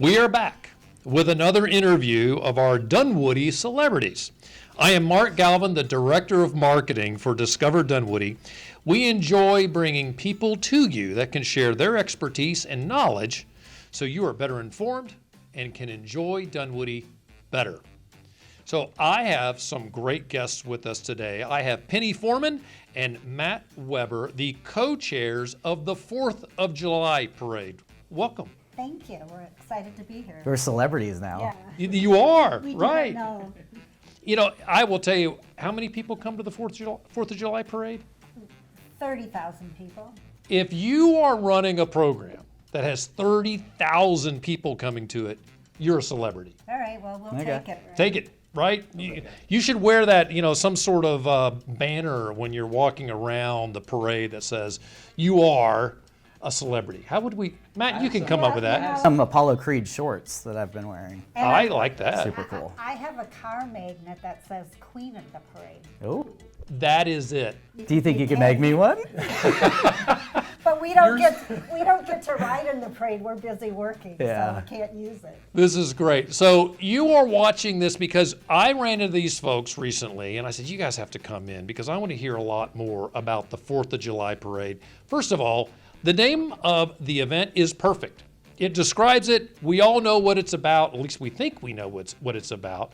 We are back with another interview of our Dunwoody celebrities. I am Mark Galvin, the Director of Marketing for Discover Dunwoody. We enjoy bringing people to you that can share their expertise and knowledge so you are better informed and can enjoy Dunwoody better. So I have some great guests with us today. I have Penny Forman and MattWeber, the co-chairs of the 4th of July Parade. Welcome. Thank you. We're excited to be here. We're celebrities now. Yeah. You are, We right. didn't know. You know, I will tell you, how many people come to the 4th of July Parade? 30,000 people. If you are running a program that has 30,000 people coming to it, you're a celebrity. All right, well, we'll Okay. take it. Right? Take it, right? You should wear that, some sort of banner when you're walking around the parade that says, you are a celebrity. How would we, Matt, you can come up with that. Some Apollo Creed shorts that I've been wearing. And I like that. Super cool. I have a car magnet that says Queen of the Parade. Oh, That is it. do you think you can make me one? But we don't get to ride in the parade. We're busy working, Yeah. so we can't use it. This is great. So you are watching this because I ran into these folks recently and I said, you guys have to come in because I want to hear a lot more about the 4th of July Parade. First of all, the name of the event is perfect. It describes it. We all know what it's about. At least we think we know what it's about.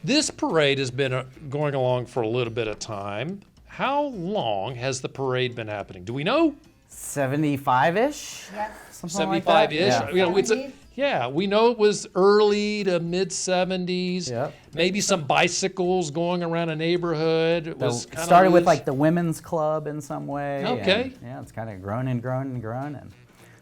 This parade has been going along for a little bit of time. How long has the parade been happening? Do we know? 75-ish? Yes. Something like that? 75-ish. Yeah. We know it was early to mid-70s. Yep. Maybe some bicycles going around a neighborhood. It was So kind started of with like the women's club in some way. Okay. And, yeah, it's kind of grown and grown and grown, and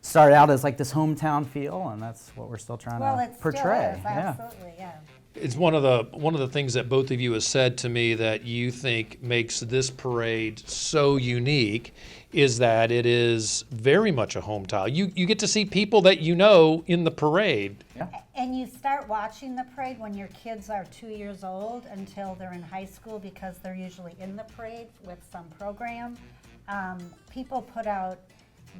started out as like this hometown feel, and that's what we're still trying Well, to it portray. still is, absolutely, yeah. It's one of the things that both of you have said to me that you think makes this parade so unique is that it is very much a hometown. You get to see people that you know in the parade. And you start watching the parade when your kids are 2 years old until they're in high school because they're usually in the parade with some program. People put out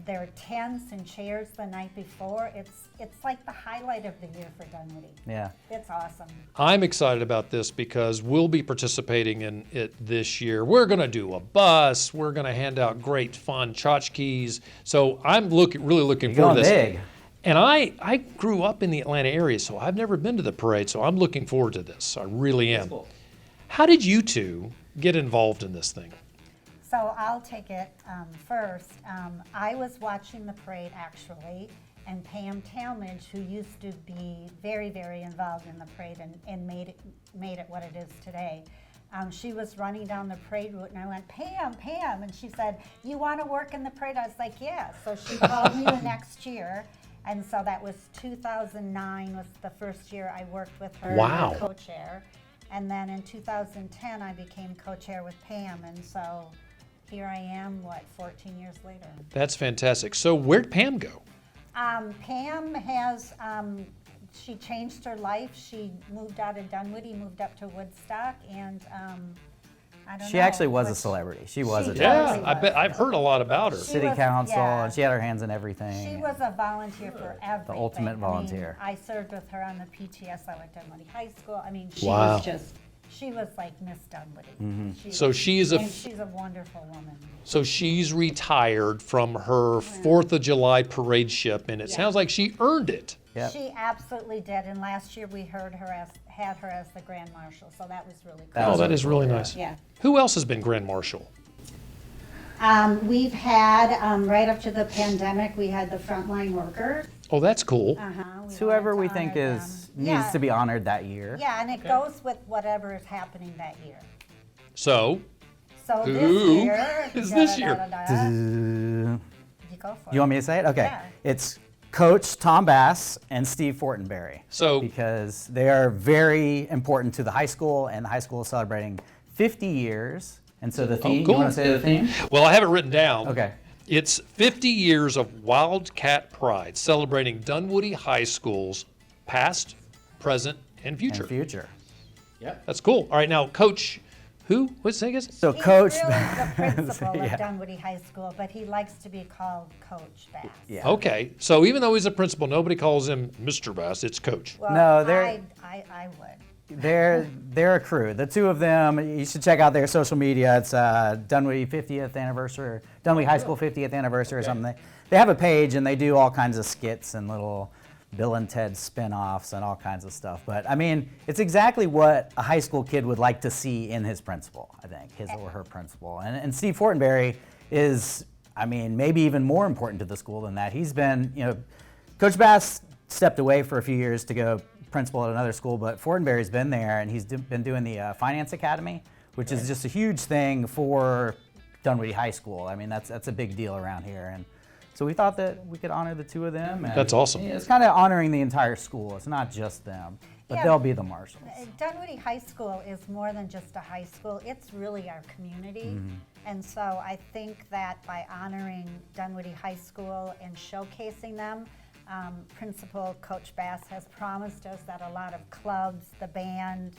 their tents and chairs the night before. It's like the highlight of the year for Dunwoody. Yeah. It's awesome. I'm excited about this because we'll be participating in it this year. We're going to do a bus. We're going to hand out great fun tchotchkes. So I'm really looking You're forward to going this. big. And I grew up in the Atlanta area, so I've never been to the parade, so I'm looking forward to this. I really am. Cool. How did you two get involved in this thing? So I'll take it first. I was watching the parade actually, and Pam Talmadge, who used to be very, very involved in the parade and made it what it is today. She was running down the parade route, and I went, Pam, and she said, "You want to work in the parade?" I was like, "Yeah." So she called me the next year, and so that was 2009 was the first year I worked with her Wow. as co-chair, and then in 2010 I became co-chair with Pam, and so here I am, 14 years later. That's fantastic. So where'd Pam go? Pam has, she changed her life. She moved out of Dunwoody, moved up to Woodstock, and I don't know. She actually was a but celebrity. She was She a Yeah, Yeah, I bet I've heard a lot about her. city was- council, yeah. and she had her hands in everything. She was a volunteer for everything. The ultimate volunteer. I served with her on the PTS. I went to Dunwoody High School. I mean, Wow. she was like Miss Dunwoody. Mm-hmm. So she's a and she's a wonderful woman. So she's retired from her 4th of July parade ship, and it sounds like she earned it. Yep. She absolutely did, and last year we had her as the Grand Marshal, so that was really cool. That was That is really nice. Yeah. Who else has been Grand Marshal? We've had, right up to the pandemic, we had the frontline workers. Oh, that's cool. It's whoever we think needs to be honored that year. Yeah, and it goes with whatever is happening that year. So, So Who this year. is this year? You go for it. You want me to say it? Okay. Yeah. It's Coach Tom Bass and Steve Fortenberry. So- because they are very important to the high school, and the high school is celebrating 50 years. And so the theme, cool. you want to say the theme? well, I have it written down. Okay. It's 50 years of Wildcat pride, celebrating Dunwoody High School's past, present, and future. And future. That's cool. All right, now, Coach, Who? What's that? So He's Coach. really the principal Yeah. of Dunwoody High School, but he likes to be called Coach Bass. Yeah. Okay, so even though he's a principal, nobody calls him Mr. Bass. It's Coach. Well, No, they're- I would. They're a crew. The two of them, you should check out their social media. It's Dunwoody 50th anniversary, Dunwoody High School 50th anniversary or something. They have a page and they do all kinds of skits and little Bill and Ted spin-offs and all kinds of stuff. But I mean, it's exactly what a high school kid would like to see in his principal, I think, his or her principal. And Steve Fortenberry is, I mean, maybe even more important to the school than that. He's been, Coach Bass stepped away for a few years to go principal at another school, but Fortenberry's been there and he's been doing the Finance Academy, which is just a huge thing for Dunwoody High School. I mean, that's a big deal around here. And so we thought that we could honor the two of them. And That's awesome. It's kind of honoring the entire school. It's not just them, but Yeah. they'll be the marshals. Dunwoody High School is more than just a high school. It's really our community. Mm-hmm. And so I think that by honoring Dunwoody High School and showcasing them, Principal Coach Bass has promised us that a lot of clubs, the band,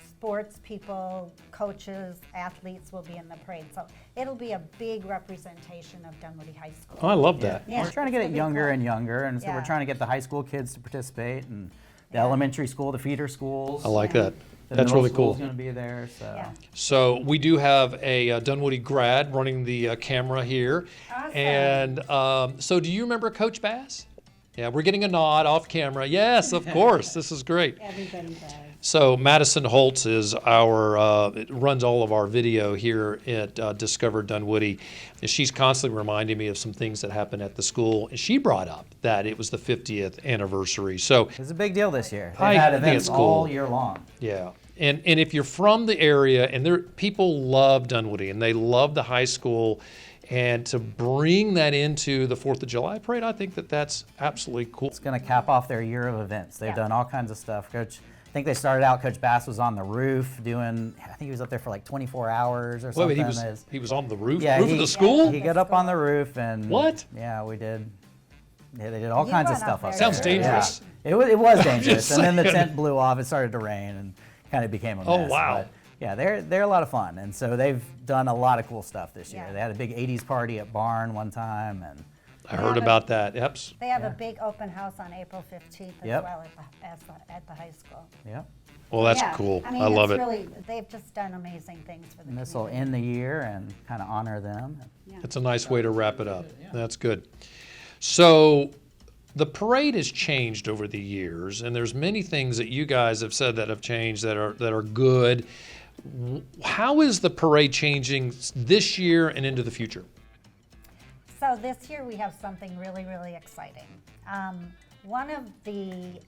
sports people, coaches, athletes will be in the parade. So it'll be a big representation of Dunwoody High School. Oh, I love that. Yeah, We're trying to get it's it gonna be younger cool. and younger, and so we're Yeah. trying to get the high school kids to participate, and the Yeah. elementary school, the feeder schools. I like that. The That's middle really cool. school's going to be there. So Yeah. So we do have a Dunwoody grad running the camera here. Awesome. And so do you remember Coach Bass? Yeah, we're getting a nod off camera. Yes, of course. This is great. Everybody does. So Madison Holtz is runs all of our video here at Discover Dunwoody. And she's constantly reminding me of some things that happened at the school. And she brought up that it was the 50th anniversary. So it's a big deal this year. They've I had think events it's cool. all year long. yeah. And if you're from the area, and people love Dunwoody and they love the high school, and to bring that into the 4th of July parade, I think that's absolutely cool. It's going to cap off their year of events. They've Yeah. done all kinds of stuff. I think they started out, Coach Bass was on the roof doing, I think he was up there for like 24 hours or Wait, something. he was on the roof Yeah, of the school? He got up on the roof and. What? Yeah, we did. Yeah, they did all You kinds of went stuff up up there. there. Sounds dangerous. Yeah. It was dangerous. Just And then the saying. tent blew off. It started to rain and kind of became a mess. Oh, wow. But yeah, they're a lot of fun. And so they've done a lot of cool stuff this year. Yeah. They had a big 80s party at Barn one time. And I heard about that. Yep. They have a big open house on April 15th as Yep. well at the high school. yeah. Well, that's Yeah, cool. I mean, I love it's it. really, they've just done amazing things for the And this will community. end the year and kind of honor them. It's a nice way to wrap it up. That's good. So the parade has changed over the years, and there's many things that you guys have said that have changed that are good. How is the parade changing this year and into the future? So this year we have something really, really exciting. One of the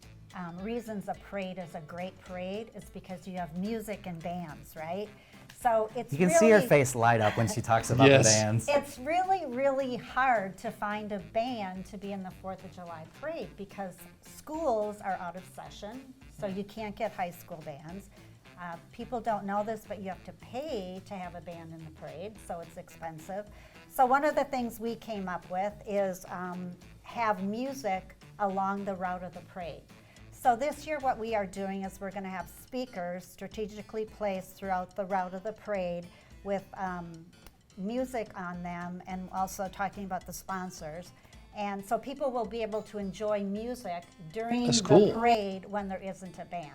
reasons a parade is a great parade is because you have music and bands, right? So it's You can really, see her face light up when she talks about Yes. the bands. It's really, really hard to find a band to be in the 4th of July parade because schools are out of session, so you can't get high school bands. People don't know this, but you have to pay to have a band in the parade, so it's expensive. So one of the things we came up with is have music along the route of the parade. So this year what we are doing is we're going to have speakers strategically placed throughout the route of the parade with music on them and also talking about the sponsors. And so people will be able to enjoy music during That's the cool. parade when there isn't a band.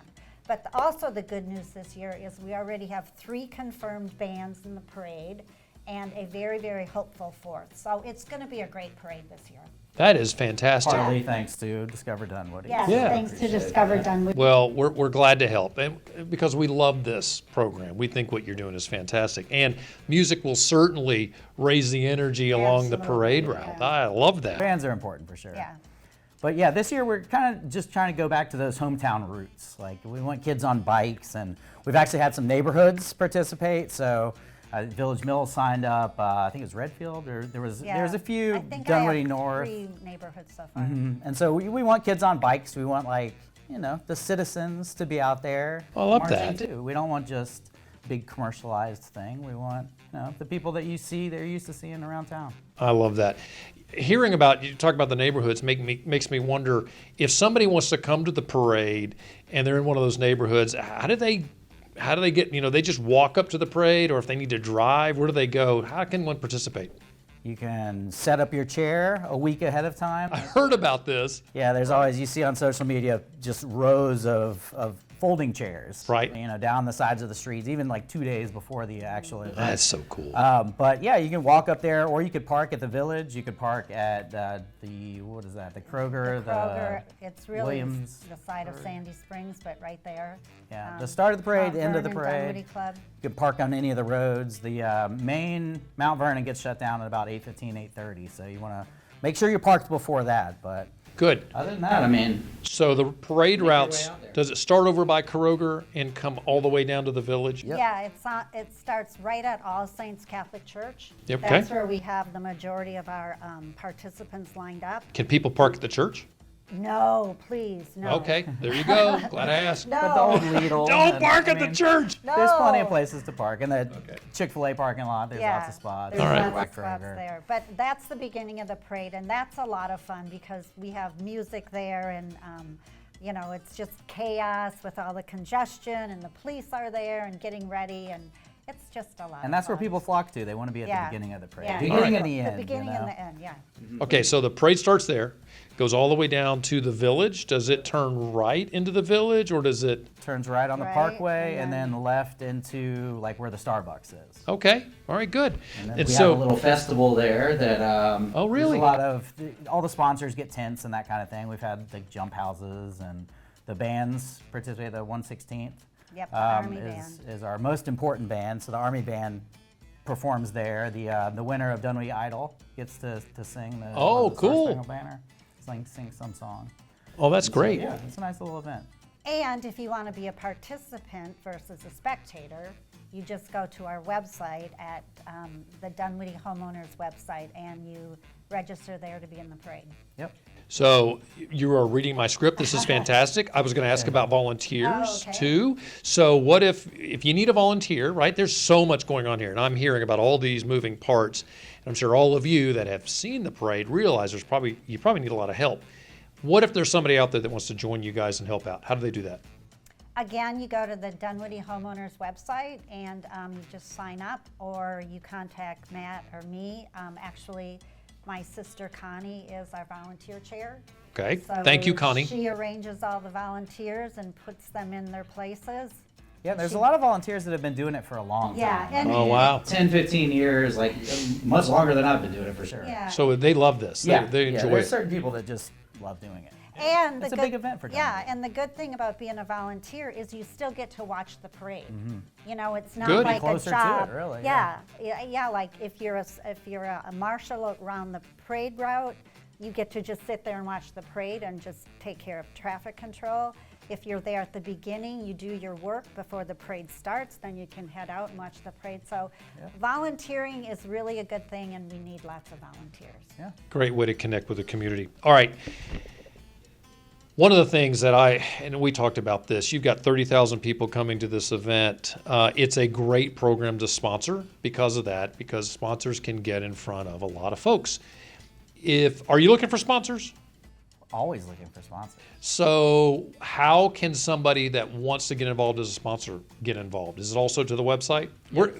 But also the good news this year is we already have 3 confirmed bands in the parade and a very, very hopeful 4th. So it's going to be a great parade this year. That is fantastic. Partly thanks to Discover Dunwoody. Yes, Yeah. thanks to Discover Dunwoody. Well, we're glad to help and because we love this program. We think what you're doing is fantastic. And music will certainly raise the energy along the parade Absolutely, route. yeah. I love that. Bands are important for sure. Yeah. But yeah, this year we're kind of just trying to go back to those hometown roots. Like we want kids on bikes, and we've actually had some neighborhoods participate. So Village Mill signed up. I think it was Redfield, or there's a few I think Dunwoody I have North. 3 neighborhoods so far. And so we want kids on bikes. We want the citizens to be out there. I love marching that. too. We don't want just big commercialized thing. We want the people that you see they're used to seeing around town. I love that. Hearing about you talk about the neighborhoods makes me wonder if somebody wants to come to the parade and they're in one of those neighborhoods. how do they get, they just walk up to the parade, or if they need to drive, where do they go? How can one participate? You can set up your chair a week ahead of time. I heard about this. Yeah, there's always, you see on social media, just rows of folding chairs. Right. Down the sides of the streets, even like 2 days before the actual event. That's so cool. But yeah, you can walk up there, or you could park at the Village. You could park at the Kroger, Kroger, it's really Williams. the side of Sandy Springs, but right there. Yeah, the start of the parade, the end of the Vernon parade. Dunwoody Club. You can park on any of the roads. The main Mount Vernon gets shut down at about 8:15, 8:30, so you want to make sure you're parked before that. But Good. other than that, I mean, So the parade routes, out there. does it start over by Kroger and come all the way down to the Village? Yep. Yeah, it starts right at All Saints Catholic Church. Yep, That's okay. where we have the majority of our participants lined up. Can people park at the church? No, please, no. Okay, there you go. Glad I asked. No. but the old Lidl. Don't and, park I at the mean, church. No. There's plenty of places to park. In the Okay. Chick-fil-A parking lot, there's Yeah, lots of spots. There's All right. lots of Kroger. spots there. But that's the beginning of the parade, and that's a lot of fun because we have music there, and it's just chaos with all the congestion, and the police are there and getting ready, and it's just a lot. And that's of where fun. people flock to. They want to be at Yeah. the beginning of the parade. Yeah. Beginning All and the end. The beginning you know? and the end, yeah. Okay, so the parade starts there, goes all the way down to the Village. Does it turn right into the Village, or does it? Turns right on the Right, Parkway and and then- then left into like where the Starbucks is. Okay, all right, good. And then And we so, have a little festival there that Oh, really? there's a lot of all the sponsors get tents and that kind of thing. We've had like jump houses and the bands participate. The 116th Yep, the Army is our most important band. So the Army band performs there. The winner of Dunwoody Idol gets to sing the Oh, the cool. Star Spangled Banner, sing some song. oh, that's great. Yeah, it's a nice little event. And if you want to be a participant versus a spectator, you just go to our website at the Dunwoody Homeowners website, and you register there to be in the parade. Yep. So you are reading my script. This is fantastic. I was going to ask about volunteers Oh, okay. too. So what if you need a volunteer, right? There's so much going on here, and I'm hearing about all these moving parts. And I'm sure all of you that have seen the parade realize you probably need a lot of help. What if there's somebody out there that wants to join you guys and help out? How do they do that? Again, you go to the Dunwoody Homeowners website, and you just sign up, or you contact Matt or me. Actually, my sister Connie is our volunteer chair. Okay. So Thank you, Connie. She arranges all the volunteers and puts them in their places. Yeah, there's a lot of volunteers that have been doing it for a long Yeah, time. and Oh, wow. 10, 15 years, like much longer than I've been doing it for sure. yeah. So they love this. They enjoy there's it. certain people that just love doing it. And It's the a big event for Yeah, Dunwoody. and the good thing about being a volunteer is you still get to watch the parade. It's not Good. like Closer a to it, job. really, Yeah, like if you're a marshal around the parade route, you get to just sit there and watch the parade and just take care of traffic control. If you're there at the beginning, you do your work before the parade starts, then you can head out and watch the parade. So volunteering is really a good thing, and we need lots of volunteers. Yeah. Great way to connect with the community. All right. One of the things that and we talked about this, you've got 30,000 people coming to this event. It's a great program to sponsor because of that, because sponsors can get in front of a lot of folks. Are you looking for sponsors? Always looking for sponsors. So how can somebody that wants to get involved as a sponsor get involved? Is it also to the website?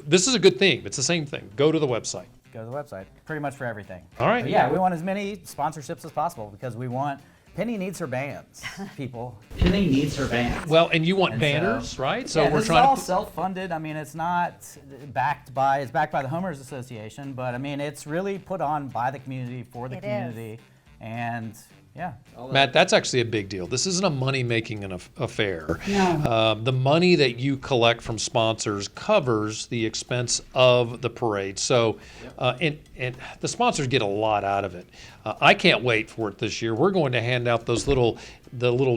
This is a good thing. It's the same thing. Go to the website. Go to the website, pretty much for everything. All right. But yeah, we want as many sponsorships as possible because we want, Penny needs her bands, people. Penny needs her bands. Well, and you want And banners, right? So yeah, we're this trying is all to. self-funded. I mean, it's not backed by the Homeowners Association, but I mean, it's really put on by the community for the It is. community, and yeah. Matt, that's actually a big deal. This isn't a money-making affair. No. The money that you collect from sponsors covers the expense of the parade. So, and the sponsors get a lot out of it. I can't wait for it this year. We're going to hand out the little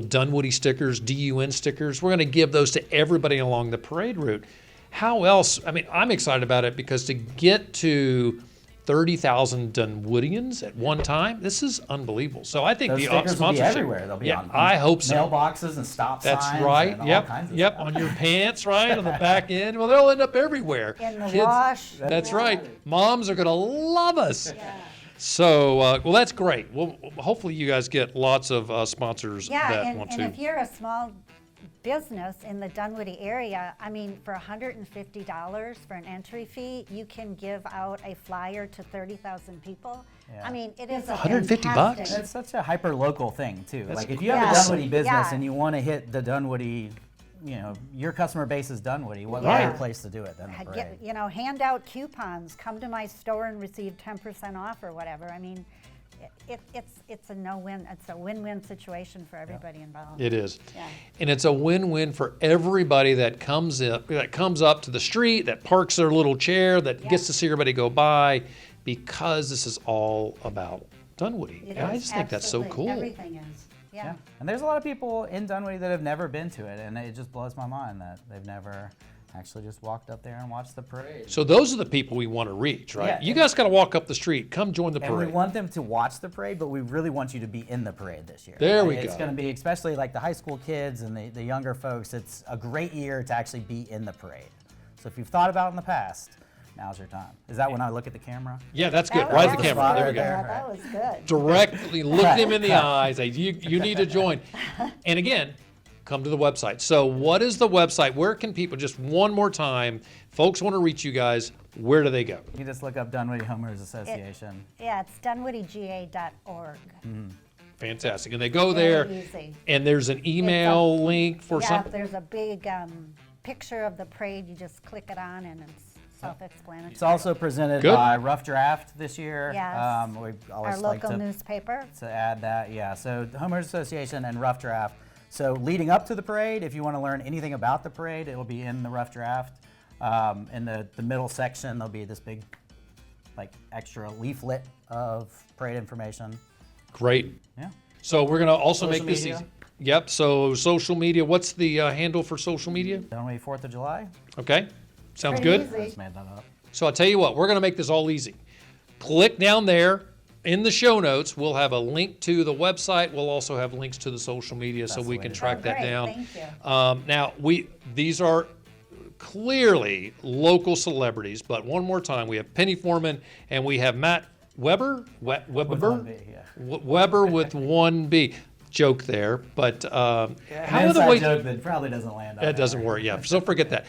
Dunwoody stickers, DUN stickers. We're going to give those to everybody along the parade route. How else? I mean, I'm excited about it because to get to 30,000 Dunwoodians at one time, this is unbelievable. So I think Those the stickers will be sponsorship everywhere. They'll be yeah, on I hope so. mailboxes and stop That's signs. right. And all Yep. kinds of Yep. stuff. On your pants, right? On the back end. Well, they'll end up everywhere. In the wash. That's right. Moms are going to love us. So, well, that's great. Well, hopefully you guys get lots of sponsors Yeah, that and want and to. if you're a small business in the Dunwoody area, I mean, for $150 for an entry fee, you can give out a flyer to 30,000 people. Yeah. I mean, it is a $150 fantastic- It's such a hyper local thing too. That's Like if you have a awesome. Dunwoody business Yeah. and you want to hit the Dunwoody, your customer base is Dunwoody. What Yeah. better place to do it than the parade? Hand out coupons, come to my store and receive 10% off or whatever. I mean, it's a no-win. It's a win-win situation for everybody involved. It is. Yeah. And it's a win-win for everybody that comes up to the street, that parks their little chair, that gets to see everybody go by, because this is all about Dunwoody. It And I is, just think that's so absolutely. cool. Everything is. Yeah. Yeah. And there's a lot of people in Dunwoody that have never been to it, and it just blows my mind that they've never actually just walked up there and watched the parade. So those are the people we want to reach, right? Yeah. You guys got to walk up the street. Come join the And we parade. want them to watch the parade, but we really want you to be in the parade this year. There we It's go. going to be, especially like the high school kids and the younger folks, it's a great year to actually be in the parade. So if you've thought about it in the past, now's your time. Is that when I look at the camera? Yeah, that's good. That Right was at the camera. spot There we right go. there. That was good. Directly look them in the eyes. Say, you need to join. And again, come to the website. So what is the website? Where can people, just one more time, folks want to reach you guys, where do they go? You can just look up Dunwoody Homeowners Association. Yeah, it's dunwoodyga.org. Fantastic. And they go there, Very easy. and there's an email link for Yeah, something. there's a big picture of the parade. You just click it on and it's self-explanatory. It's also presented Good. by Rough Draft this year. Yes. We Our always like local to newspaper. add that. Yeah, so the Homeowners Association and Rough Draft. So leading up to the parade, if you want to learn anything about the parade, it will be in the Rough Draft. In the middle section, there'll be this big, like, extra leaflet of parade information. Great. Yeah. So we're going to also Social make this media. easy. Yep. So social media. What's the handle for social media? Dunwoody 4th of July. Okay. Sounds Pretty good. I easy. just made that up. So I'll tell you what, we're going to make this all easy. Click down there. In the show notes, we'll have a link to the website. We'll also have links to the social media so That's we the way can to track do that it. down. Great, thank you. Now, these are clearly local celebrities, but one more time, we have Penny Forman and we have MattWeber. With Weber? one B, yeah. Weber with one B. Joke there, but how An are the inside way? joke that probably doesn't land on That doesn't work, yeah. So forget that.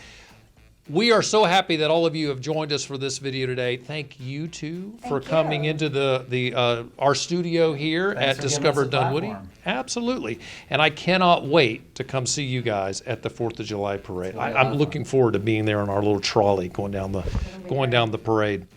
We are so happy that all of you have joined us for this video today. Thank you too for Thank coming you. into our studio here Thanks at for giving Discover us a Dunwoody. platform. Absolutely. And I cannot wait to come see you guys at the 4th of July parade. I'm looking forward to being there in our little trolley going down the parade.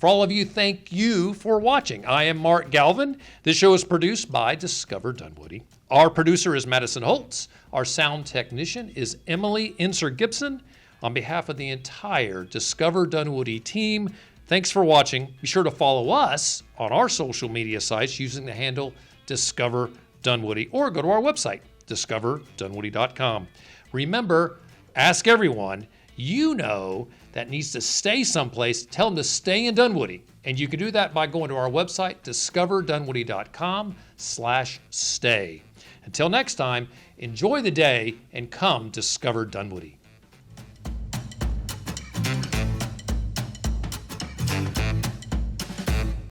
For all of you, thank you for watching. I am Mark Galvin. This show is produced by Discover Dunwoody. Our producer is Madison Holtz. Our sound technician is Emily Inser-Gibson. On behalf of the entire Discover Dunwoody team, thanks for watching. Be sure to follow us on our social media sites using the handle Discover Dunwoody, or go to our website, discoverdunwoody.com. Remember, ask everyone you know that needs to stay someplace. Tell them to stay in Dunwoody. And you can do that by going to our website, discoverdunwoody.com/stay. Until next time, enjoy the day and come discover Dunwoody.